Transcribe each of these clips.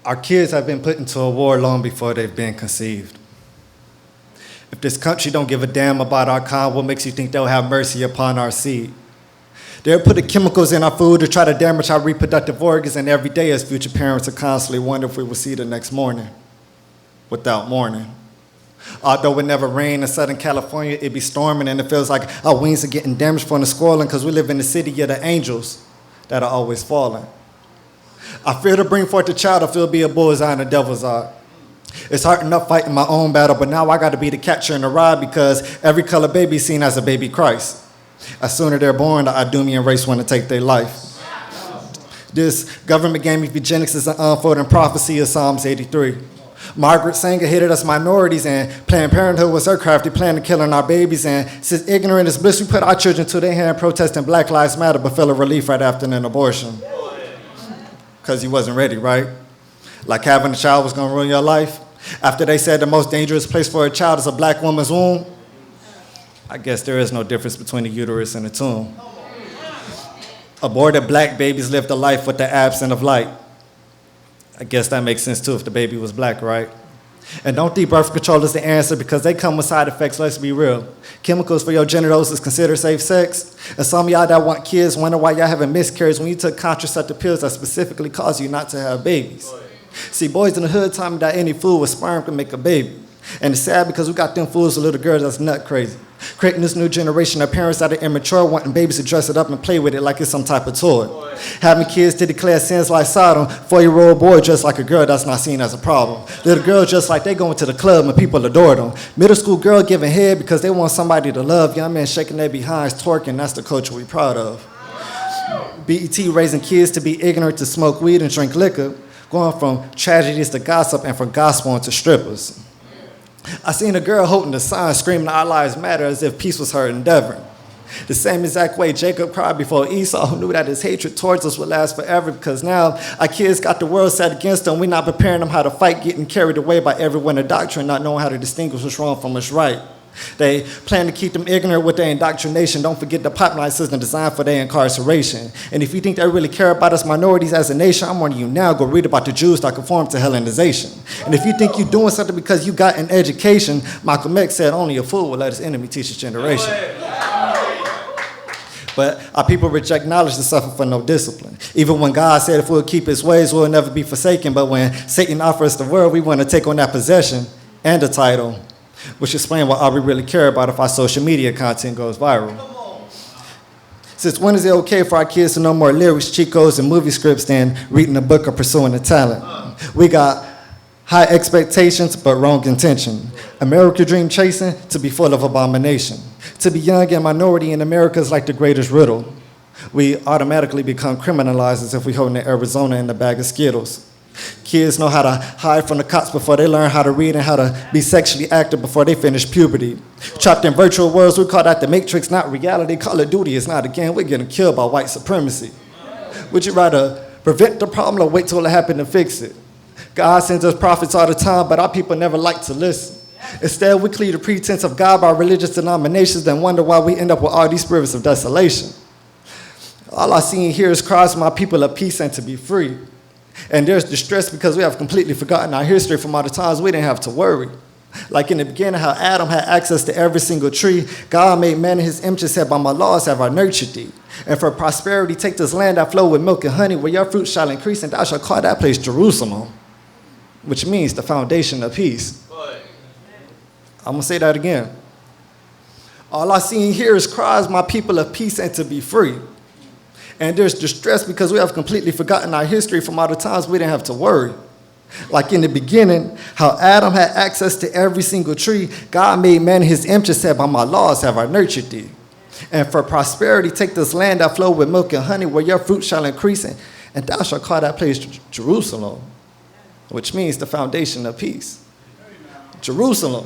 Our kids have been put into a war long before they've been conceived. If this country don't give a damn about our kind, what makes you think they'll have mercy upon our seed? They're putting chemicals in our food to try to damage our reproductive organs, and every day as future parents are constantly wondering if we will see the next morning without mourning. Although it never rain in Southern California, it be storming, and it feels like our wings are getting damaged from the squalling because we live in the city of the angels that are always falling. I fear to bring forth a child, I feel be a bullseye in the devil's eye. It's hard enough fighting my own battle, but now I got to be the catcher in the ride because every color baby is seen as a baby Christ. As sooner they're born, the Idumean race want to take their life. This government game of eugenics is an unfolding prophecy of Psalms 83. Margaret Sanger hated us minorities, and Planned Parenthood was her crafty plan to killing our babies. And since ignorant is bliss, we put our children to their hand protesting Black Lives Matter, but fell a relief right after an abortion. Because you wasn't ready, right? Like having a child was gonna ruin your life. After they said the most dangerous place for a child is a black woman's womb, I guess there is no difference between the uterus and the tomb. Aborted black babies lived a life with the absence of light. I guess that makes sense too if the baby was black, right? And don't think birth control is the answer because they come with side effects, let's be real. Chemicals for your genitals is considered safe sex. And some of y'all that want kids wonder why y'all having miscarriages when you took contraceptive pills that specifically cause you not to have babies. See, boys in the hood tell me that any fool with sperm can make a baby. And it's sad because we got them fools with little girls that's nut crazy. Creating this new generation of parents that are immature, wanting babies to dress it up and play with it like it's some type of toy. Having kids to declare sins like Sodom, 4-year-old boy dressed like a girl that's not seen as a problem. Little girls just like they going to the club and people adore them. Middle school girl giving head because they want somebody to love. Young men shaking their behinds, twerking, that's the culture we proud of. BET raising kids to be ignorant to smoke weed and drink liquor, going from tragedies to gossip and from gospel into strippers. I seen a girl holding the sign screaming our lives matter as if peace was her endeavor. The same exact way Jacob cried before Esau, who knew that his hatred towards us would last forever because now our kids got the world set against them. We're not preparing them how to fight, getting carried away by every wind of doctrine, not knowing how to distinguish what's wrong from what's right. They plan to keep them ignorant with their indoctrination. Don't forget the pipeline system designed for their incarceration. And if you think they really care about us minorities as a nation, I'm warning you now, go read about the Jews that conform to Hellenization. And if you think you're doing something because you got an education, Malcolm X said only a fool will let his enemy teach his generation. But our people reject knowledge to suffer for no discipline. Even when God said if we'll keep his ways, we'll never be forsaken. But when Satan offers the world, we want to take on that possession and the title, which explains what all we really care about if our social media content goes viral. Since when is it okay for our kids to know more lyrics, cheat codes, and movie scripts than reading a book or pursuing a talent? We got high expectations but wrong intention. America dream chasing to be full of abomination. To be young and minority in America is like the greatest riddle. We automatically become criminalized as if we holding the Arizona in the bag of Skittles. Kids know how to hide from the cops before they learn how to read and how to be sexually active before they finish puberty. Trapped in virtual worlds, we call that the Matrix, not reality. Call of Duty is not a game. We're getting killed by white supremacy. Would you rather prevent the problem or wait till it happened to fix it? God sends us prophets all the time, but our people never like to listen. Instead, we clear the pretense of God by religious denominations and wonder why we end up with all these spirits of desolation. All I see and hear is cries from my people of peace and to be free. And there's distress because we have completely forgotten our history from all the times we didn't have to worry. Like in the beginning, how Adam had access to every single tree. God made man in his image and said, by my laws have I nurtured thee. And for prosperity, take this land that flow with milk and honey, where your fruit shall increase, and thou shalt call that place Jerusalem, which means the foundation of peace. I'm going to say that again. All I see and hear is cries, my people of peace and to be free. And there's distress because we have completely forgotten our history from all the times we didn't have to worry. Like in the beginning, how Adam had access to every single tree. God made man in his image and said, by my laws have I nurtured thee. And for prosperity, take this land that flow with milk and honey, where your fruit shall increase, and thou shalt call that place Jerusalem, which means the foundation of peace. Jerusalem,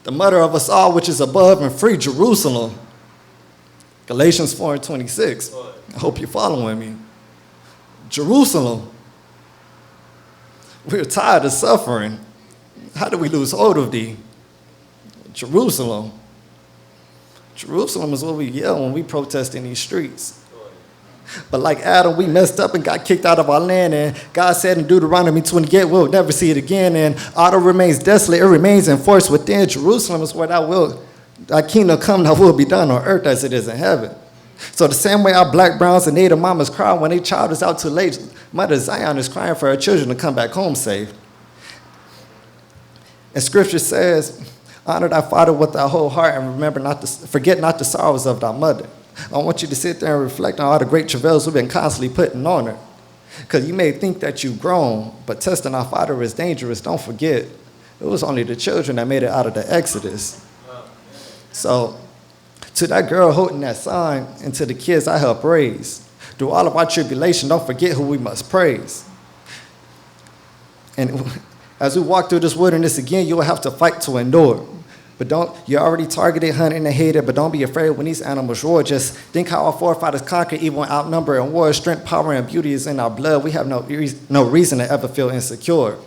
the mother of us all, which is above and free, Jerusalem. Galatians 4:26. I hope you're following me. Jerusalem. We're tired of suffering. How do we lose hold of thee? Jerusalem. Jerusalem is what we yell when we protest in these streets. But like Adam, we messed up and got kicked out of our land. And God said in Deuteronomy 28, we'll never see it again. And although it remains desolate, it remains in force within. Jerusalem is where thy kingdom come, thy will be done on earth as it is in heaven. So the same way our black, browns, and native mamas cry when their child is out too late, Mother Zion is crying for her children to come back home safe. And scripture says, honor thy father with thy whole heart and forget not the sorrows of thy mother. I want you to sit there and reflect on all the great travails we've been constantly putting on her. Because you may think that you've grown, but testing our father is dangerous. Don't forget, it was only the children that made it out of the Exodus. So, to that girl holding that sign and to the kids I helped raise, through all of our tribulation, don't forget who we must praise. And as we walk through this wilderness again, you will have to fight to endure. But you're already targeted, hunted, and hated, but don't be afraid when these animals roar. Just think how our forefathers conquered, even when outnumbered in war. Strength, power, and beauty is in our blood. We have no reason to ever feel insecure.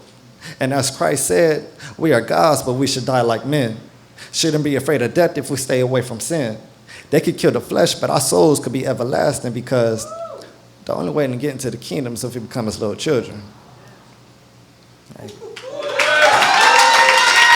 And as Christ said, we are gods, but we should die like men. Shouldn't be afraid of death if we stay away from sin. They could kill the flesh, but our souls could be everlasting, because the only way to get into the kingdom is if we become as little children.